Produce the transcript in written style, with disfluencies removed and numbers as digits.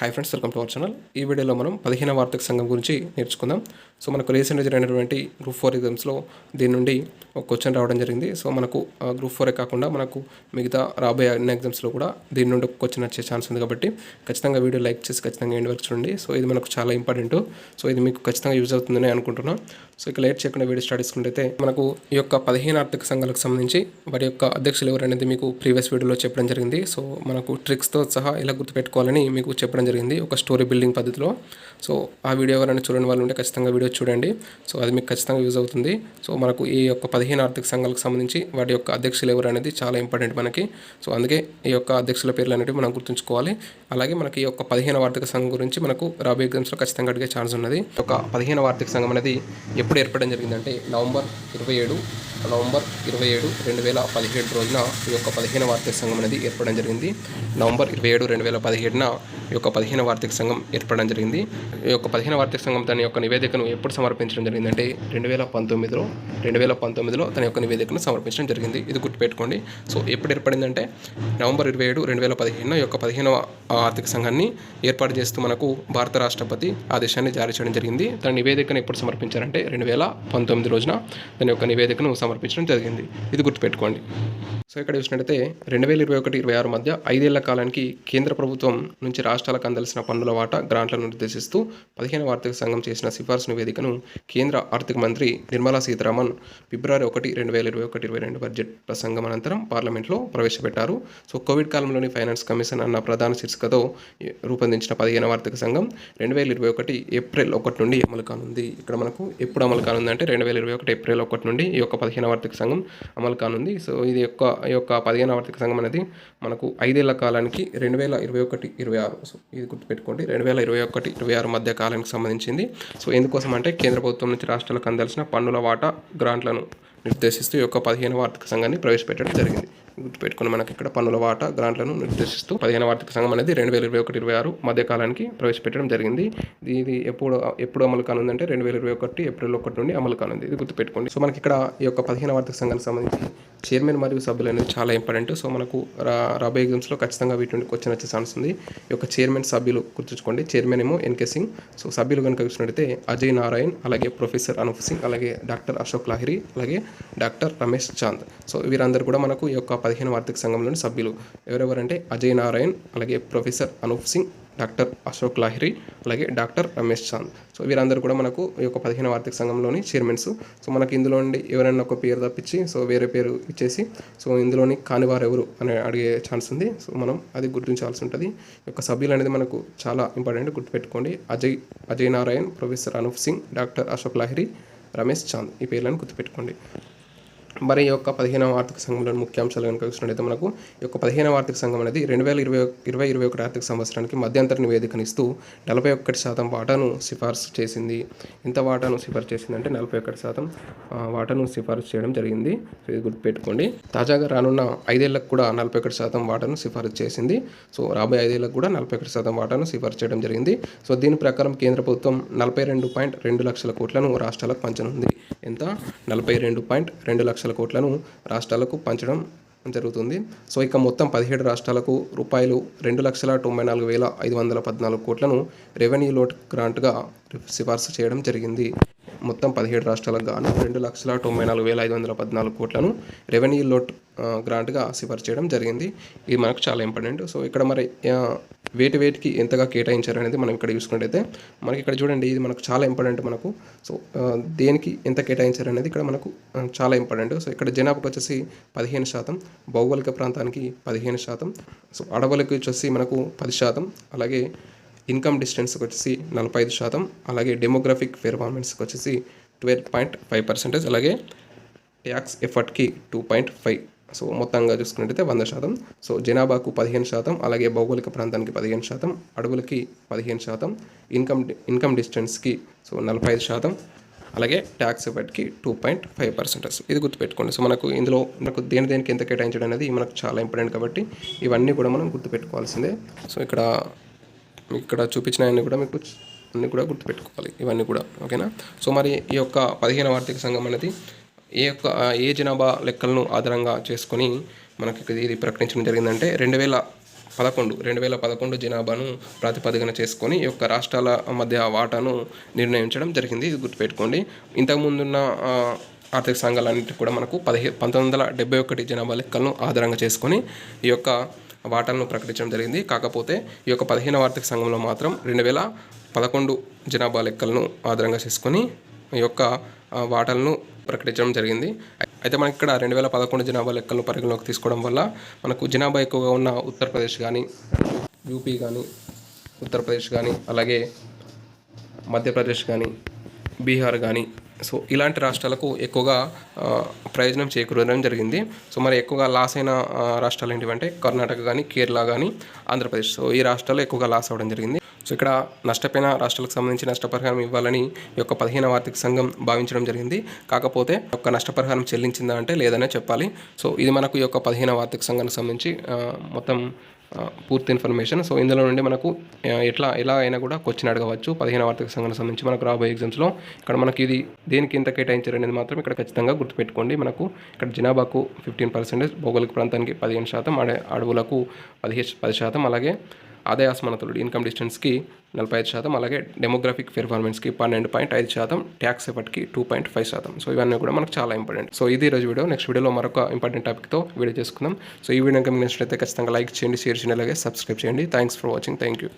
Hi friends, welcome to our channel. ఈ వీడియోలో మనం 15వ ఆర్థిక సంఘం గురించి నేర్చుకుందాం. సో మనకు రీసెంట్గా జరిగినటువంటి గ్రూప్ 4 ఎగ్జామ్స్లో దీని నుండి ఒక క్వశ్చన్ రావడం జరిగింది. సో మనకు గ్రూప్ 4 కాకుండా మనకు మిగతా రాబోయే అన్ని ఎగ్జామ్స్లో కూడా దీని నుండి ఒక క్వశ్చన్ వచ్చే ఛాన్స్ ఉంది. కాబట్టి ఖచ్చితంగా వీడియో లైక్ చేసి ఖచ్చితంగా ఎండ్ వరకు చూడండి. సో ఇది మనకు చాలా ఇంపార్టెంట్. సో ఇది మీకు ఖచ్చితంగా యూజ్ అవుతుందని అనుకుంటున్నాను. సో ఇక లేట్ చేయకుండా వీడియో స్టార్ట్ చేసుకుంటే మనకు ఈ యొక్క 15 ఆర్థిక సంఘాలకు సంబంధించి వారి యొక్క అధ్యక్షులు ఎవరు అనేది మీకు ప్రీవియస్ వీడియోలో చెప్పడం జరిగింది. సో మనకు ట్రిక్స్తో సహా ఎలా గుర్తుపెట్టుకోవాలని మీకు చెప్పడం జరిగింది ఒక స్టోరీ బిల్డింగ్ పద్ధతిలో. సో ఆ వీడియో ఎవరైనా చూడని వాళ్ళు ఉంటే ఖచ్చితంగా వీడియో చూడండి. సో అది మీకు ఖచ్చితంగా యూజ్ అవుతుంది. సో మనకు ఈ యొక్క 15 ఆర్థిక సంఘాలకు సంబంధించి వాటి యొక్క అధ్యక్షులు ఎవరు అనేది చాలా ఇంపార్టెంట్ మనకి. సో అందుకే ఈ యొక్క అధ్యక్షుల పేర్లు అనేవి మనం గుర్తుంచుకోవాలి. అలాగే మనకి ఈ యొక్క 15వ ఆర్థిక సంఘం గురించి మనకు రాబోయే ఎగ్జామ్స్లో ఖచ్చితంగా అడిగే ఛాన్స్ ఉన్నది. ఒక 15వ ఆర్థిక సంఘం అనేది ఎప్పుడు ఏర్పడడం జరిగిందంటే నవంబర్ 27, 2017 రోజున ఈ యొక్క 15వ ఆర్థిక సంఘం అనేది ఏర్పడడం జరిగింది. నవంబర్ 27, 2017న ఈ యొక్క 15వ ఆర్థిక సంఘం ఏర్పడడం జరిగింది. ఈ యొక్క 15వ ఆర్థిక సంఘం తన యొక్క నివేదికను ఎప్పుడు సమర్పించడం జరిగిందంటే 2019లో తన యొక్క నివేదికను సమర్పించడం జరిగింది. ఇది గుర్తుపెట్టుకోండి. సో ఎప్పుడు ఏర్పడిందంటే నవంబర్ 27, 2017న ఈ యొక్క 15వ ఆర్థిక సంఘాన్ని ఏర్పాటు చేస్తూ మనకు భారత రాష్ట్రపతి ఆదేశాన్ని జారీ చేయడం జరిగింది. తన నివేదికను ఎప్పుడు సమర్పించారంటే 2019 రోజున తన యొక్క నివేదికను సమర్పించడం జరిగింది. ఇది గుర్తుపెట్టుకోండి. సో ఇక్కడ చూసినట్టయితే 2021-26 మధ్య 5 ఏళ్ల కాలానికి కేంద్ర ప్రభుత్వం నుంచి రాష్ట్రాలకు అందాల్సిన పన్నుల వాటా గ్రాంట్లను నిర్దేశిస్తూ 15వ ఆర్థిక సంఘం చేసిన సిఫార్సు నివేదికను కేంద్ర ఆర్థిక మంత్రి నిర్మలా సీతారామన్ ఫిబ్రవరి 1, 2021-22 బడ్జెట్ ప్రసంగం అనంతరం పార్లమెంట్లో ప్రవేశపెట్టారు. సో కోవిడ్ కాలంలోని ఫైనాన్స్ కమిషన్ అన్న ప్రధాన శీర్షికతో రూపొందించిన 15వ ఆర్థిక సంఘం 2021 ఏప్రిల్ 1 నుండి అమలు కానుంది. ఇక్కడ మనకు ఎప్పుడు అమలు కానుంది అంటే 2021 ఏప్రిల్ 1 నుండి ఈ యొక్క 15వ ఆర్థిక సంఘం అమలు కానుంది. సో ఈ యొక్క 15వ ఆర్థిక సంఘం అనేది మనకు 5 ఏళ్ల కాలానికి 2021-26. సో ఇది గుర్తుపెట్టుకోండి, 2021-26 మధ్య కాలానికి సంబంధించింది. సో ఎందుకోసం అంటే కేంద్ర ప్రభుత్వం నుంచి రాష్ట్రాలకు అందాల్సిన పన్నుల వాటా గ్రాంట్లను నిర్దేశిస్తూ ఈ యొక్క 15వ ఆర్థిక సంఘాన్ని ప్రవేశపెట్టడం జరిగింది. గుర్తుపెట్టుకుని మనకి ఇక్కడ పన్నుల వాటా గ్రాంట్లను నిర్దేశిస్తూ 15వ ఆర్థిక సంఘం అనేది 2021-26 మధ్య కాలానికి ప్రవేశపెట్టడం జరిగింది. ఇది ఎప్పుడు అమలు కానుందంటే 2021 ఏప్రిల్ 1 నుండి అమలు కానుంది. ఇది గుర్తుపెట్టుకోండి. సో మనకి ఇక్కడ ఈ యొక్క 15వ ఆర్థిక సంఘానికి సంబంధించి చైర్మన్ మరియు సభ్యులు అనేది చాలా ఇంపార్టెంట్. సో మనకు రాబోయే ఎగ్జామ్స్లో ఖచ్చితంగా వీటి నుండి క్వశ్చన్ వచ్చే ఛాన్స్ ఉంది. ఈ యొక్క చైర్మన్ సభ్యులు గుర్తుంచుకోండి. చైర్మన్ ఏమో ఎన్కే సింగ్. సో సభ్యులు కనుక చూసినట్టయితే అజయ్ నారాయణ్, అలాగే ప్రొఫెసర్ అనూప్ సింగ్, అలాగే డాక్టర్ అశోక్ లాహిరి, అలాగే డాక్టర్ రమేష్ చాంద్. సో వీరందరూ కూడా మనకు ఈ యొక్క 15వ ఆర్థిక సంఘంలోని సభ్యులు. ఎవరెవరంటే అజయ్ నారాయణ్, అలాగే ప్రొఫెసర్ అనూప్ సింగ్, డాక్టర్ అశోక్ లాహిరి, అలాగే డాక్టర్ రమేష్ చాంద్. సో వీరందరూ కూడా మనకు ఈ యొక్క 15వ ఆర్థిక సంఘంలోని చైర్మన్స్. సో మనకి ఇందులో నుండి ఎవరైనా ఒక పేరు తప్పించి సో వేరే పేరు ఇచ్చేసి సో ఇందులోని కానివారు ఎవరు అని అడిగే ఛాన్స్ ఉంది. సో మనం అది గుర్తించాల్సి ఉంటుంది. ఈ యొక్క సభ్యులు అనేది మనకు చాలా ఇంపార్టెంట్, గుర్తుపెట్టుకోండి. Ajay Narayan, professor Anoop Singh, doctor Ashok Lahiri, Ramesh Chand. ఈ పేర్లను గుర్తుపెట్టుకోండి. మరి ఈ యొక్క 15వ ఆర్థిక సంఘంలోని ముఖ్యాంశాలు కనుక చూసినట్టయితే మనకు ఈ యొక్క 15వ ఆర్థిక సంఘం అనేది 2020-21 ఆర్థిక సంవత్సరానికి మధ్యంతర నివేదికను ఇస్తూ 41% వాటాను సిఫార్సు చేసింది. ఎంత వాటాను సిఫార్సు చేసిందంటే 41% వాటాను సిఫార్సు చేయడం జరిగింది. సో ఇది గుర్తుపెట్టుకోండి. తాజాగా రానున్న 5 ఏళ్లకు కూడా 41% వాటాను సిఫార్సు చేసింది. సో రాబోయే 5 ఏళ్లకు కూడా 41% వాటాను సిఫార్సు చేయడం జరిగింది. సో దీని ప్రకారం కేంద్ర ప్రభుత్వం 42.2 లక్షల కోట్లను రాష్ట్రాలకు పంచనుంది. ఎంత? 42.2 లక్షల కోట్లను రాష్ట్రాలకు పంచడం జరుగుతుంది. సో ఇక మొత్తం 17 రాష్ట్రాలకు రూపాయలు 2,94,514 కోట్లను రెవెన్యూ లోట్ గ్రాంట్గా సిఫార్సు చేయడం జరిగింది. మొత్తం 17 రాష్ట్రాలకు గాను 2,94,514 కోట్లను రెవెన్యూ లోట్ గ్రాంట్గా సిఫార్సు చేయడం జరిగింది. ఇది మనకు చాలా ఇంపార్టెంట్. సో ఇక్కడ మరి వేటికి ఎంతగా కేటాయించారు అనేది మనం ఇక్కడ చూసుకున్నట్టయితే మనకి ఇక్కడ చూడండి, ఇది మనకు చాలా ఇంపార్టెంట్ మనకు. సో దేనికి ఎంత కేటాయించారు అనేది ఇక్కడ మనకు చాలా ఇంపార్టెంట్. సో ఇక్కడ జనాభాకు వచ్చేసి 15%, భౌగోళిక ప్రాంతానికి 15%, సో అడవులకు వచ్చేసి మనకు 10%, అలాగే ఇన్కమ్ డిస్టెన్స్కి వచ్చేసి 45%, అలాగే డెమోగ్రఫిక్ పెర్ఫార్మెన్స్కి వచ్చేసి 12.5%, అలాగే ట్యాక్స్ ఎఫర్ట్కి 2.5%. సో మొత్తంగా చూసుకున్నట్టయితే 100%. సో జనాభాకు 15%, అలాగే భౌగోళిక ప్రాంతానికి 15%, అడవులకి 15%, ఇన్కమ్ డిస్టెన్స్కి సో 45%, అలాగే ట్యాక్స్ ఎఫర్ట్కి 2.5%. ఇది గుర్తుపెట్టుకోండి. సో మనకు ఇందులో మనకు దేనికి ఎంత కేటాయించడం అనేది మనకు చాలా ఇంపార్టెంట్ కాబట్టి ఇవన్నీ కూడా మనం గుర్తుపెట్టుకోవాల్సిందే. సో ఇక్కడ చూపించిన అన్నీ కూడా మీకు అన్నీ కూడా గుర్తుపెట్టుకోవాలి, ఇవన్నీ కూడా. ఓకేనా? సో మరి ఈ యొక్క 15వ ఆర్థిక సంఘం అనేది ఏ జనాభా లెక్కలను ఆధారంగా చేసుకొని మనకి ఇది ప్రకటించడం జరిగిందంటే 2011 జనాభాను ప్రాతిపదికన చేసుకొని ఈ యొక్క రాష్ట్రాల మధ్య వాటాను నిర్ణయించడం జరిగింది. ఇది గుర్తుపెట్టుకోండి. ఇంతకుముందున్న ఆర్థిక సంఘాలన్నింటికి కూడా మనకు 1971 జనాభా లెక్కలను ఆధారంగా చేసుకొని ఈ యొక్క వాటాలను ప్రకటించడం జరిగింది. కాకపోతే ఈ యొక్క 15వ ఆర్థిక సంఘంలో మాత్రం 2011 జనాభా లెక్కలను ఆధారంగా చేసుకొని ఈ యొక్క వాటాలను ప్రకటించడం జరిగింది. అయితే మనకి ఇక్కడ 2011 జనాభా లెక్కలను పరిగణలోకి తీసుకోవడం వల్ల మనకు జనాభా ఎక్కువగా ఉన్న ఉత్తరప్రదేశ్ కానీ, యూపీ కానీ, ఉత్తరప్రదేశ్ కానీ, అలాగే మధ్యప్రదేశ్ కానీ, బీహార్ కానీ, సో ఇలాంటి రాష్ట్రాలకు ఎక్కువగా ప్రయోజనం చేకూరడం జరిగింది. సో మరి ఎక్కువగా లాస్ అయిన రాష్ట్రాలు ఏంటివంటే కర్ణాటక కానీ, కేరళ కానీ, ఆంధ్రప్రదేశ్. సో ఈ రాష్ట్రాలు ఎక్కువగా లాస్ అవ్వడం జరిగింది. సో ఇక్కడ నష్టపోయిన రాష్ట్రాలకు సంబంధించి నష్టపరిహారం ఇవ్వాలని ఈ యొక్క 15వ ఆర్థిక సంఘం భావించడం జరిగింది. కాకపోతే యొక్క నష్టపరిహారం చెల్లించిందా అంటే లేదనే చెప్పాలి. సో ఇది మనకు ఈ యొక్క 15వ ఆర్థిక సంఘానికి సంబంధించి మొత్తం పూర్తి ఇన్ఫర్మేషన్. సో ఇందులో నుండి మనకు ఎలా అయినా కూడా క్వశ్చన్ అడగవచ్చు 15వ ఆర్థిక సంఘానికి సంబంధించి మనకు రాబోయే ఎగ్జామ్స్లో. ఇక్కడ మనకి ఇది దేనికి ఎంత కేటాయించారు అనేది మాత్రం ఇక్కడ ఖచ్చితంగా గుర్తుపెట్టుకోండి. మనకు ఇక్కడ జనాభాకు 15%, భౌగోళిక ప్రాంతానికి 15%, అడవులకు 10%, అలాగే ఆదాయ అసమానతలు ఇన్కమ్ డిస్టెన్స్కి 45%, అలాగే డెమోగ్రఫిక్ పెర్ఫార్మెన్స్కి 12.5%, ట్యాక్స్ ఎఫర్ట్కి 2.5%. సో ఇవన్నీ కూడా మనకు చాలా ఇంపార్టెంట్. సో ఇది ఈరోజు వీడియో. నెక్స్ట్ వీడియోలో మరొక ఇంపార్టెంట్ టాపిక్తో వీడియో చేసుకుందాం. సో ఈ వీడియో కనుక మీకు నచ్చినట్లయితే ఖచ్చితంగా లైక్ చేయండి, షేర్ చేయండి, అలాగే సబ్స్క్రైబ్ చేయండి. Thanks for watching. Thank you.